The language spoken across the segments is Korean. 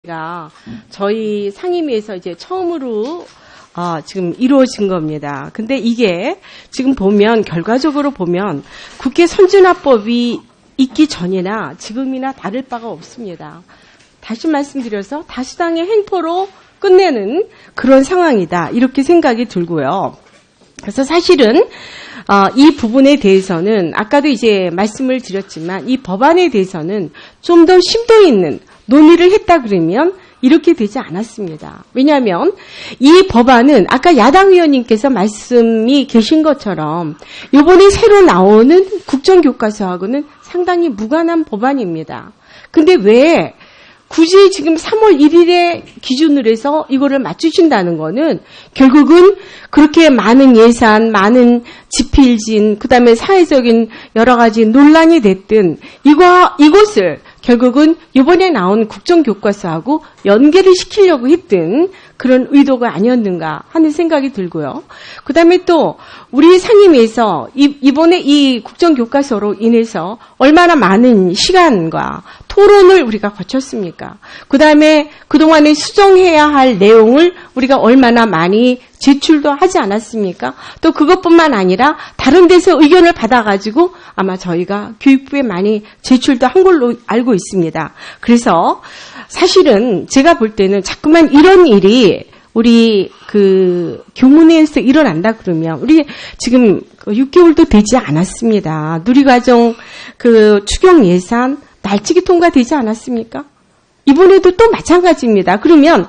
가 저희 상임위에서 이제 처음으로 지금 이루어진 겁니다. 근데 이게 지금 보면 결과적으로 보면 국회 선진화법이 있기 전이나 지금이나 다를 바가 없습니다. 다시 말씀드려서 다수당의 횡포로 끝내는 그런 상황이다. 이렇게 생각이 들고요. 그래서 사실은 이 부분에 대해서는 아까도 이제 말씀을 드렸지만 이 법안에 대해서는 좀 더 심도 있는 논의를 했다 그러면 이렇게 되지 않았습니다. 왜냐하면 이 법안은 아까 야당 의원님께서 말씀이 계신 것처럼 이번에 새로 나오는 국정교과서하고는 상당히 무관한 법안입니다. 근데 왜 굳이 지금 3월 1일에 기준으로 해서 이거를 맞추신다는 거는 결국은 그렇게 많은 예산, 많은 지필진, 그 다음에 사회적인 여러 가지 논란이 됐든 이것을 결국은 이번에 나온 국정교과서하고 연계를 시키려고 했던 그런 의도가 아니었는가 하는 생각이 들고요. 그 다음에 또 우리 상임위에서 이번에 이 국정교과서로 인해서 얼마나 많은 시간과 토론을 우리가 거쳤습니까? 그 다음에 그동안에 수정해야 할 내용을 우리가 얼마나 많이 제출도 하지 않았습니까? 또 그것뿐만 아니라 다른 데서 의견을 받아가지고 아마 저희가 교육부에 많이 제출도 한 걸로 알고 있습니다. 그래서 사실은 제가 볼 때는 자꾸만 이런 일이 우리 교문회에서 일어난다 그러면 우리 지금 6개월도 되지 않았습니다. 누리과정 추경 예산 날치기 통과되지 않았습니까? 이번에도 또 마찬가지입니다. 그러면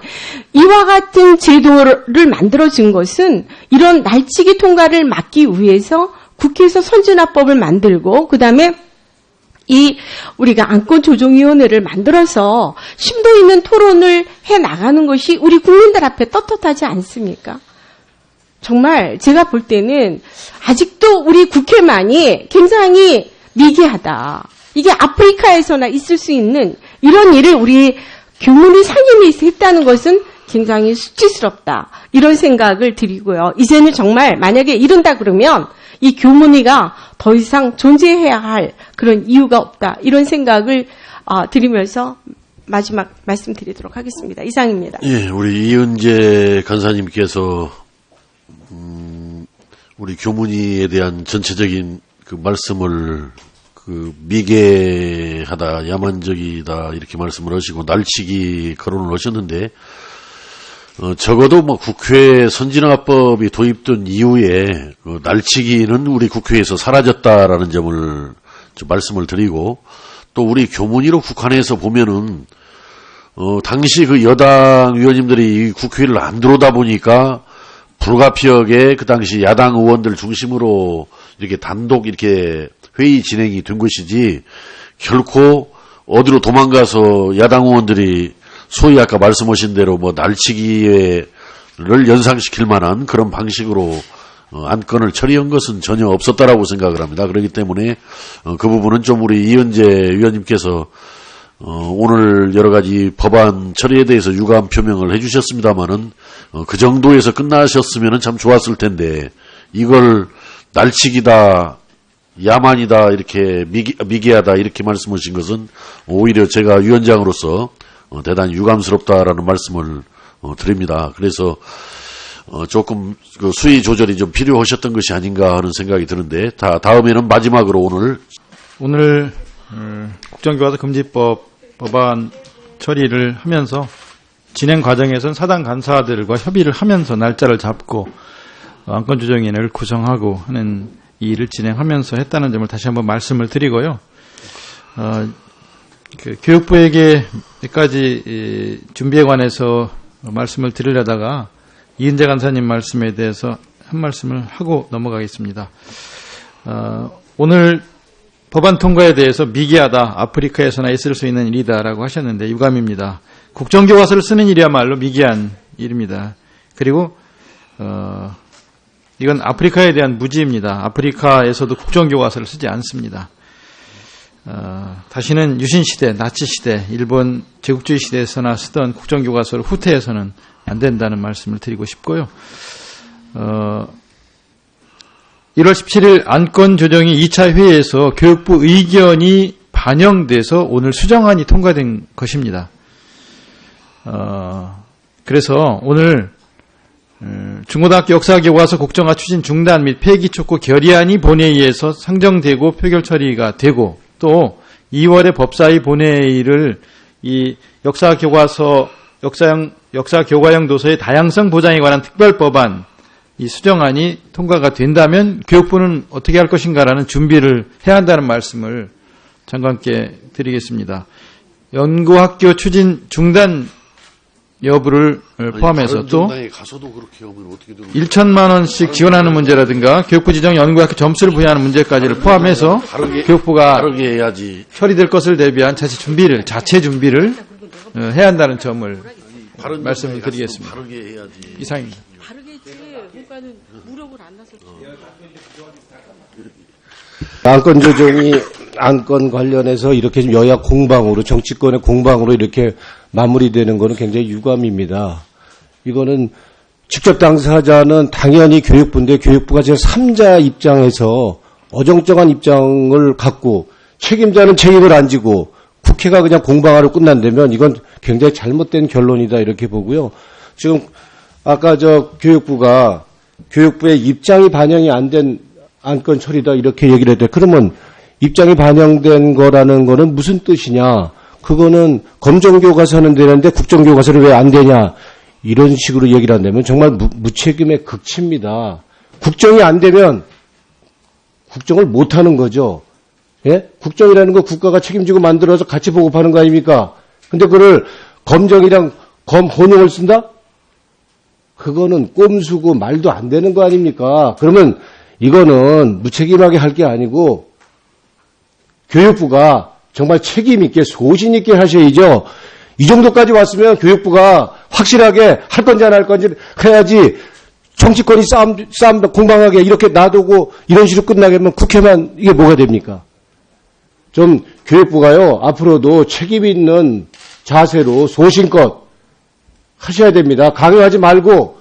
이와 같은 제도를 만들어진 것은 이런 날치기 통과를 막기 위해서 국회에서 선진화법을 만들고 그다음에 우리가 안건조정위원회를 만들어서 심도 있는 토론을 해 나가는 것이 우리 국민들 앞에 떳떳하지 않습니까? 정말 제가 볼 때는 아직도 우리 국회만이 굉장히 미개하다. 이게 아프리카에서나 있을 수 있는 이런 일을 우리 교문위 상임위에서 했다는 것은 굉장히 수치스럽다. 이런 생각을 드리고요. 이제는 정말 만약에 이른다 그러면 이 교문위가 더 이상 존재해야 할 그런 이유가 없다. 이런 생각을 드리면서 마지막 말씀드리도록 하겠습니다. 이상입니다. 예, 우리 이은재 간사님께서 우리 교문위에 대한 전체적인 그 말씀을 미개하다, 야만적이다 이렇게 말씀을 하시고 날치기 거론을 하셨는데 적어도 국회 선진화법이 도입된 이후에 날치기는 우리 국회에서 사라졌다라는 점을 좀 말씀을 드리고 또 우리 교문위로 국한해서 보면은 당시 그 여당 의원님들이 국회를 안 들어오다 보니까 불가피하게 그 당시 야당 의원들 중심으로 이렇게 단독 이렇게 회의 진행이 된 것이지 결코 어디로 도망가서 야당 의원들이 소위 아까 말씀하신 대로 날치기를 연상시킬 만한 그런 방식으로 안건을 처리한 것은 전혀 없었다라고 생각을 합니다. 그렇기 때문에 그 부분은 좀 우리 이은재 위원님께서 오늘 여러 가지 법안 처리에 대해서 유감 표명을 해주셨습니다만은 그 정도에서 끝나셨으면 참 좋았을 텐데 이걸 날치기다, 야만이다, 이렇게 미개하다 이렇게 말씀하신 것은 오히려 제가 위원장으로서 대단히 유감스럽다라는 말씀을 드립니다. 그래서 조금 수위 조절이 좀 필요하셨던 것이 아닌가 하는 생각이 드는데 다음에는 마지막으로 오늘 국정교과서 금지법 법안 처리를 하면서 진행 과정에서는 사당 간사들과 협의를 하면서 날짜를 잡고 안건조정위원회를 구성하고 하는 이 일을 진행하면서 했다는 점을 다시 한번 말씀을 드리고요. 교육부에게 몇 가지 준비에 관해서 말씀을 드리려다가 이은재 간사님 말씀에 대해서 한 말씀을 하고 넘어가겠습니다. 오늘 법안 통과에 대해서 미개하다, 아프리카에서나 있을 수 있는 일이다라고 하셨는데 유감입니다. 국정교과서를 쓰는 일이야말로 미개한 일입니다. 그리고 이건 아프리카에 대한 무지입니다. 아프리카에서도 국정교과서를 쓰지 않습니다. 다시는 유신시대, 나치시대, 일본 제국주의 시대에서나 쓰던 국정교과서를 후퇴해서는 안 된다는 말씀을 드리고 싶고요. 1월 17일 안건조정위 2차 회의에서 교육부 의견이 반영돼서 오늘 수정안이 통과된 것입니다. 그래서 오늘 중고등학교 역사교과서 국정화 추진 중단 및 폐기 촉구 결의안이 본회의에서 상정되고 표결 처리가 되고 또 2월에 법사위 본회의를 이 역사교과서 역사교과형 도서의 다양성 보장에 관한 특별법안 이 수정안이 통과가 된다면 교육부는 어떻게 할 것인가라는 준비를 해야 한다는 말씀을 장관께 드리겠습니다. 연구학교 추진 중단 여부를 포함해서 또 가서도 그렇게 하면 어떻게 1천만 원씩 지원하는 문제라든가 교육부 지정 연구학교 점수를 부여하는 문제까지를 포함해서 교육부가 다르게 해야지. 처리될 것을 대비한 자체 준비를 해야 한다는 점을 말씀을 드리겠습니다. 다르게 해야지. 이상입니다. 다르겠지. 그러니까는 무력을 안 나서. 안건 조정이 안건 관련해서 이렇게 좀 여야 공방으로 정치권의 공방으로 이렇게 마무리되는 것은 굉장히 유감입니다. 이거는 직접 당사자는 당연히 교육부인데 교육부가 제3자 입장에서 어정쩡한 입장을 갖고 책임자는 책임을 안 지고 국회가 그냥 공방하러 끝난다면 이건 굉장히 잘못된 결론이다 이렇게 보고요. 지금 아까 교육부의 입장이 반영이 안 된 안건 처리다 이렇게 얘기를 했대. 그러면 입장이 반영된 거라는 거는 무슨 뜻이냐? 그거는 검정교과서는 되는데 국정교과서는 왜 안 되냐? 이런 식으로 얘기를 한다면 정말 무책임의 극치입니다. 국정이 안 되면 국정을 못 하는 거죠. 예? 국정이라는 거 국가가 책임지고 만들어서 같이 보급하는 거 아닙니까? 근데 그걸 검정이랑 혼용을 쓴다? 그거는 꼼수고 말도 안 되는 거 아닙니까? 그러면 이거는 무책임하게 할 게 아니고 교육부가 정말 책임 있게 소신 있게 하셔야죠. 이 정도까지 왔으면 교육부가 확실하게 할 건지 안 할 건지 해야지. 정치권이 싸움 공방하게 이렇게 놔두고 이런 식으로 끝나게 하면 국회만 이게 뭐가 됩니까? 좀 교육부가요 앞으로도 책임 있는 자세로 소신껏 하셔야 됩니다. 강요하지 말고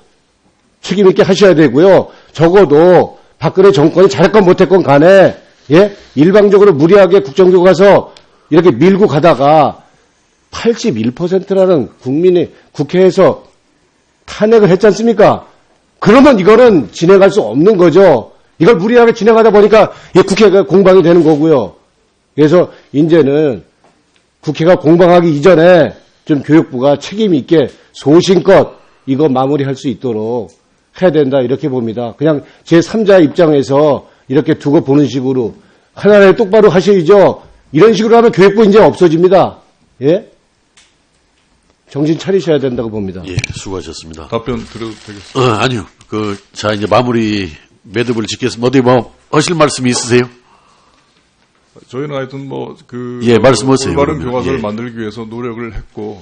책임 있게 하셔야 되고요. 적어도 박근혜 정권이 잘했건 못했건 간에 예? 일방적으로 무리하게 국정교과서 이렇게 밀고 가다가 81%라는 국민이 국회에서 탄핵을 했지 않습니까? 그러면 이거는 진행할 수 없는 거죠. 이걸 무리하게 진행하다 보니까 국회가 공방이 되는 거고요. 그래서 이제는 국회가 공방하기 이전에 좀 교육부가 책임 있게 소신껏 이거 마무리할 수 있도록 해야 된다 이렇게 봅니다. 그냥 제3자 입장에서 이렇게 두고 보는 식으로 하나를 똑바로 하셔야죠. 이런 식으로 하면 교육부 이제 없어집니다. 예? 정신 차리셔야 된다고 봅니다. 예, 수고하셨습니다. 답변 드려도 되겠습니다. 아니요. 자, 이제 마무리 매듭을 짓겠습니다. 어디 하실 말씀이 있으세요? 저희는 하여튼 예, 말씀하세요. 올바른 그러면. 교과서를 예. 만들기 위해서 노력을 했고,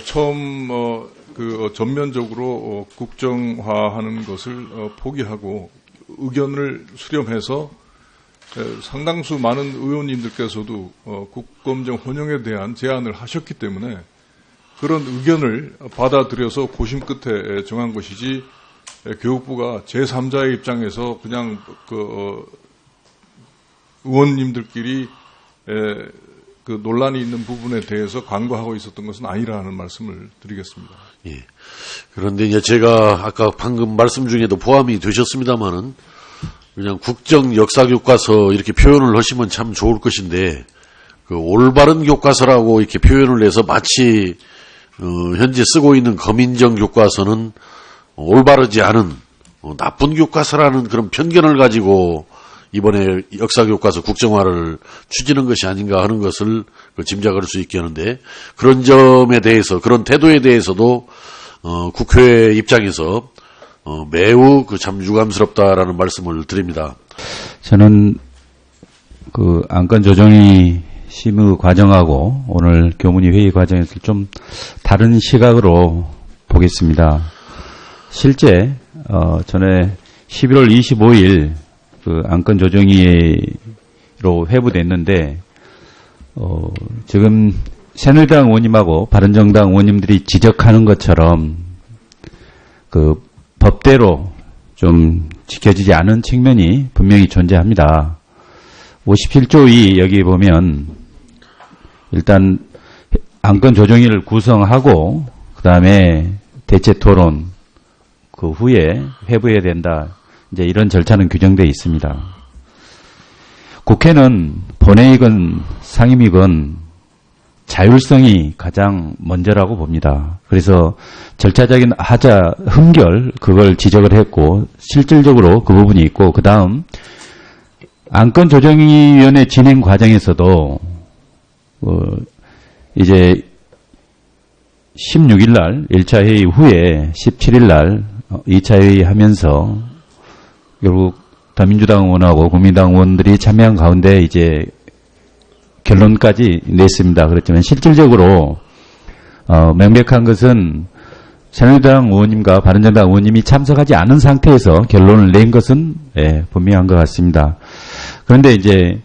처음, 전면적으로 국정화하는 것을 포기하고 의견을 수렴해서 상당수 많은 의원님들께서도 국검정 혼용에 대한 제안을 하셨기 때문에 그런 의견을 받아들여서 고심 끝에 정한 것이지 교육부가 제3자의 입장에서 그냥 의원님들끼리 그 논란이 있는 부분에 대해서 간과하고 있었던 것은 아니라는 말씀을 드리겠습니다. 예. 그런데 이제 제가 아까 방금 말씀 중에도 포함이 되셨습니다만은 그냥 국정 역사 교과서 이렇게 표현을 하시면 참 좋을 것인데 그 올바른 교과서라고 이렇게 표현을 해서 마치 현재 쓰고 있는 검인정 교과서는 올바르지 않은 나쁜 교과서라는 그런 편견을 가지고 이번에 역사교과서 국정화를 추진한 것이 아닌가 하는 것을 짐작할 수 있게 하는데 그런 점에 대해서 그런 태도에 대해서도 국회 입장에서 매우 참 유감스럽다라는 말씀을 드립니다. 저는 그 안건 조정이 심의 과정하고 오늘 교문위 회의 과정에서 좀 다른 시각으로 보겠습니다. 실제 전에 11월 25일 그 안건 조정위로 회부됐는데 지금 새누리당 의원님하고 바른정당 의원님들이 지적하는 것처럼 그 법대로 좀 지켜지지 않은 측면이 분명히 존재합니다. 57조 2 여기 보면 일단 안건 조정위를 구성하고 그다음에 대체 토론 그 후에 회부해야 된다. 이제 이런 절차는 규정되어 있습니다. 국회는 본회의건 상임위건 자율성이 가장 먼저라고 봅니다. 그래서 절차적인 하자 흠결 그걸 지적을 했고 실질적으로 그 부분이 있고 그다음 안건조정위원회 진행 과정에서도 이제 16일 날 1차 회의 후에 17일 날 2차 회의 하면서 결국 더민주당 의원하고 국민당 의원들이 참여한 가운데 이제 결론까지 냈습니다. 그렇지만 실질적으로 명백한 것은 새누리당 의원님과 바른정당 의원님이 참석하지 않은 상태에서 결론을 낸 것은 분명한 것 같습니다. 그런데 이제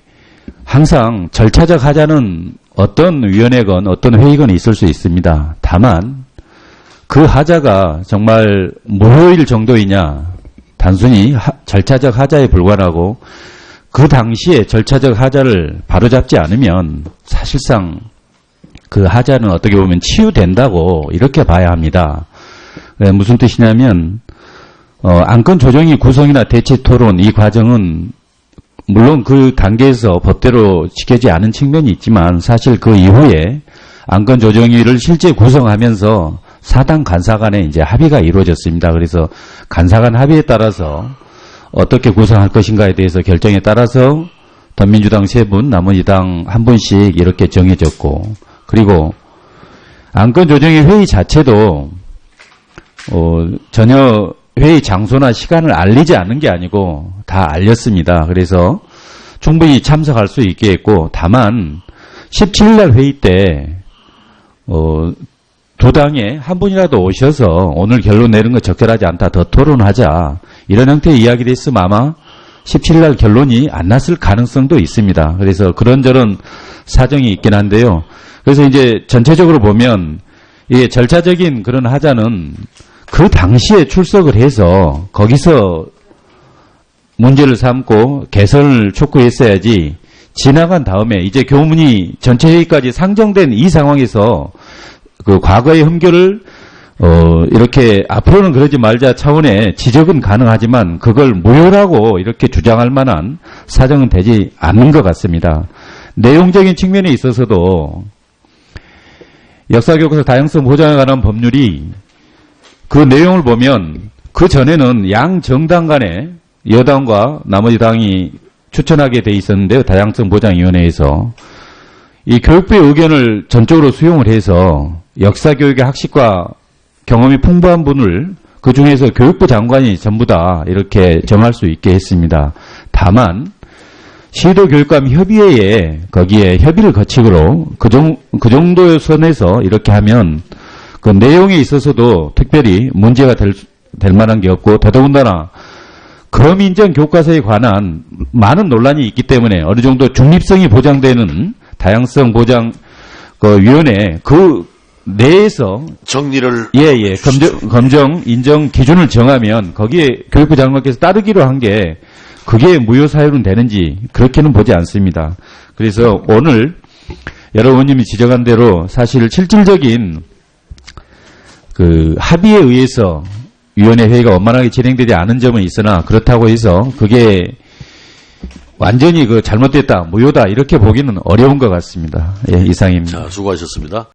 항상 절차적 하자는 어떤 위원회건 어떤 회의건 있을 수 있습니다. 다만 그 하자가 정말 무효일 정도이냐 단순히 절차적 하자에 불과하고 그 당시에 절차적 하자를 바로잡지 않으면 사실상 그 하자는 어떻게 보면 치유된다고 이렇게 봐야 합니다. 무슨 뜻이냐면 안건 조정위 구성이나 대치 토론 이 과정은 물론 그 단계에서 법대로 지켜지지 않은 측면이 있지만 사실 그 이후에 안건 조정위를 실제 구성하면서 사당 간사 간에 이제 합의가 이루어졌습니다. 그래서 간사 간 합의에 따라서 어떻게 구성할 것인가에 대해서 결정에 따라서 더민주당 3분, 나머지 당 1분씩 이렇게 정해졌고 그리고 안건조정위 회의 자체도 전혀 회의 장소나 시간을 알리지 않은 게 아니고 다 알렸습니다. 그래서 충분히 참석할 수 있게 했고 다만 17일 날 회의 때 두 당에 한 분이라도 오셔서 오늘 결론 내는 거 적절하지 않다. 더 토론하자. 이런 형태의 이야기를 했으면 아마 17일 날 결론이 안 났을 가능성도 있습니다. 그래서 그런저런 사정이 있긴 한데요. 그래서 이제 전체적으로 보면 이게 절차적인 그런 하자는 그 당시에 출석을 해서 거기서 문제를 삼고 개선을 촉구했어야지 지나간 다음에 이제 교문이 전체 회의까지 상정된 이 상황에서 그 과거의 흠결을 이렇게 앞으로는 그러지 말자 차원의 지적은 가능하지만 그걸 무효라고 이렇게 주장할 만한 사정은 되지 않는 것 같습니다. 내용적인 측면에 있어서도 역사교과서 다양성 보장에 관한 법률이 그 내용을 보면 그 전에는 양 정당 간에 여당과 나머지 당이 추천하게 돼 있었는데요. 다양성 보장위원회에서 이 교육부의 의견을 전적으로 수용을 해서 역사교육의 학식과 경험이 풍부한 분을 그 중에서 교육부 장관이 전부 다 이렇게 정할 수 있게 했습니다. 다만 시도교육감 협의회에 거기에 협의를 거치고로 그 정도의 선에서 이렇게 하면 그 내용에 있어서도 특별히 문제가 될 만한 게 없고 더더군다나 검인정 교과서에 관한 많은 논란이 있기 때문에 어느 정도 중립성이 보장되는 다양성 보장 그 위원회 그 내에서 정리를 검정 인정 기준을 정하면 거기에 교육부 장관께서 따르기로 한 게 그게 무효 사유는 되는지 그렇게는 보지 않습니다. 그래서 오늘 여러 의원님이 지적한 대로 사실 실질적인 그 합의에 의해서 위원회 회의가 원만하게 진행되지 않은 점은 있으나 그렇다고 해서 그게 완전히 그 잘못됐다, 무효다 이렇게 보기는 어려운 것 같습니다. 예, 이상입니다. 자, 수고하셨습니다.